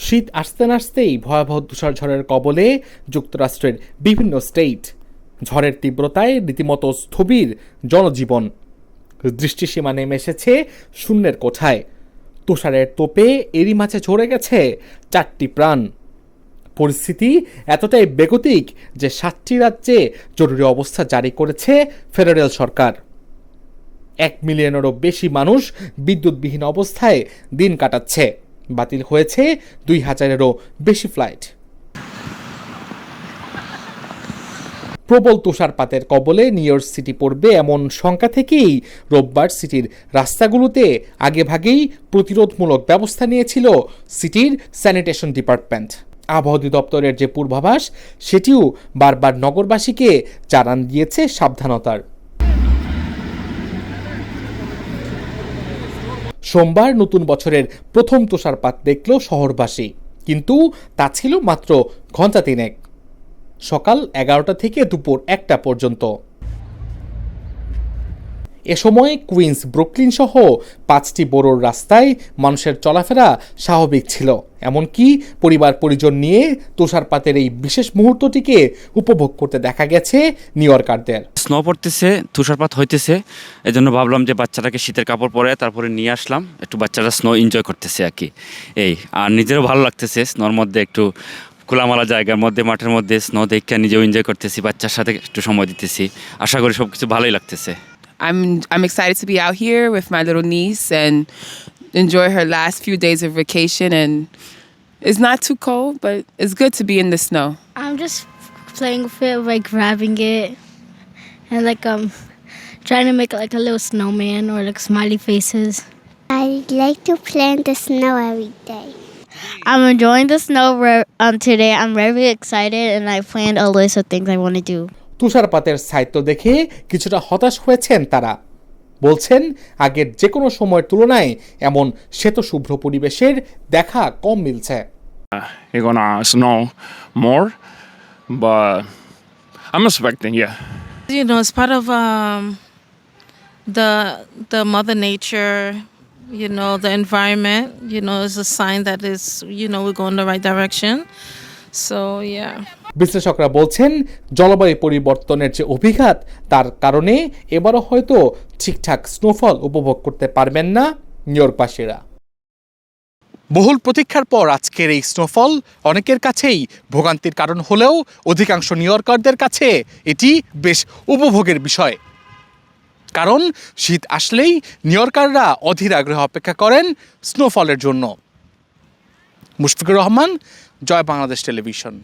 শীত আসতে না আসতেই ভয়াবহ তুষারঝড়ের কবলে যুক্তরাষ্ট্রের বিভিন্ন স্টেট। ঝড়ের তীব্রতায় রীতিমতো স্থবির জনজীবন। দৃষ্টিসীমা নেমে এসেছে শূন্যের কোঠায়। তুষারের তোপে এরই মাঝে ঝরে গেছে 4টি প্রাণ। পরিস্থিতি এতটাই বেগতিক যে 7টি রাজ্যে জরুরি অবস্থা জারি করেছে ফেডারেল সরকার। 1 মিলিয়নেরও বেশি মানুষ বিদ্যুৎবিহীন অবস্থায় দিন কাটাচ্ছে। বাতিল হয়েছে 2000-এরও বেশি ফ্লাইট। প্রবল তুষারপাতের কবলে নিউ ইয়র্ক সিটি পড়বে এমন শঙ্কা থেকেই রোববার সিটির রাস্তাগুলোতে আগেভাগেই প্রতিরোধমূলক ব্যবস্থা নিয়েছিল সিটির স্যানিটেশন ডিপার্টমেন্ট। আবহাওয়া অধিদপ্তরের যে পূর্বাভাস সেটিও বারবার নগরবাসীকে জানান দিয়েছে সাবধানতার। সোমবার নতুন বছরের প্রথম তুষারপাত দেখল শহরবাসী, কিন্তু তা ছিল মাত্র ঘণ্টা 3 সকাল 11টা থেকে দুপুর 1টা পর্যন্ত। এ সময় কুইন্স, ব্রুকলিন সহ 5টি বড়োর রাস্তায় মানুষের চলাফেরা স্বাভাবিক ছিল। এমনকি পরিবার পরিজন নিয়ে তুষারপাতের এই বিশেষ মুহূর্তটিকে উপভোগ করতে দেখা গেছে নিউ ইয়র্কারদের। স্নো পড়তেছে, তুষারপাত হইতেছে, এজন্য ভাবলাম যে বাচ্চাটাকে শীতের কাপড় পরে তারপরে নিয়ে আসলাম, একটু বাচ্চারা স্নো এনজয় করতেছে আর কি। আর নিজেরও ভালো লাগতেছে স্নোর মধ্যে, একটু খোলামেলা জায়গার মধ্যে, মাঠের মধ্যে স্নো দেখে নিজেও এনজয় করতেছি, বাচ্চার সাথে একটু সময় দিতেছি। আশা করি সব কিছু ভালোই লাগতেছে। I'm excited to be out here with my little niece and enjoy her last few days of vacation, and it's not too cold, but it's good to be in the snow. I'm just playing with it, like grabbing it and like trying to make like a little snowman or like smiley faces. I like to play in the snow every day. I'm enjoying the snow today. I'm very excited and I planned a list of things I want to do. তুষারপাতের সাহিত্য দেখে কিছুটা হতাশ হয়েছেন তারা। বলছেন আগের যে কোনো সময়ের তুলনায় এমন শ্বেতশুভ্র পরিবেশের দেখা কম মিলছে। It's gonna snow more, but I'm expecting, yeah. You know, it's part of the Mother Nature. You know, the environment. You know, is a sign that is, you know, we're going in the right direction. So yeah. বিশ্লেষকরা বলছেন জলবায়ু পরিবর্তনের যে অভিঘাত তার কারণে এবারও হয়তো ঠিকঠাক স্নোফল উপভোগ করতে পারবেন না নিউ ইয়র্কবাসীরা। বহুল প্রতীক্ষার পর আজকের এই স্নোফল অনেকের কাছেই ভোগান্তির কারণ হলেও অধিকাংশ নিউ ইয়র্কারদের কাছে এটি বেশ উপভোগের বিষয়। কারণ শীত আসলেই নিউ ইয়র্কাররা অধীর আগ্রহে অপেক্ষা করেন স্নোফলের জন্য। মুশফিকুর রহমান, জয় বাংলাদেশ টেলিভিশন।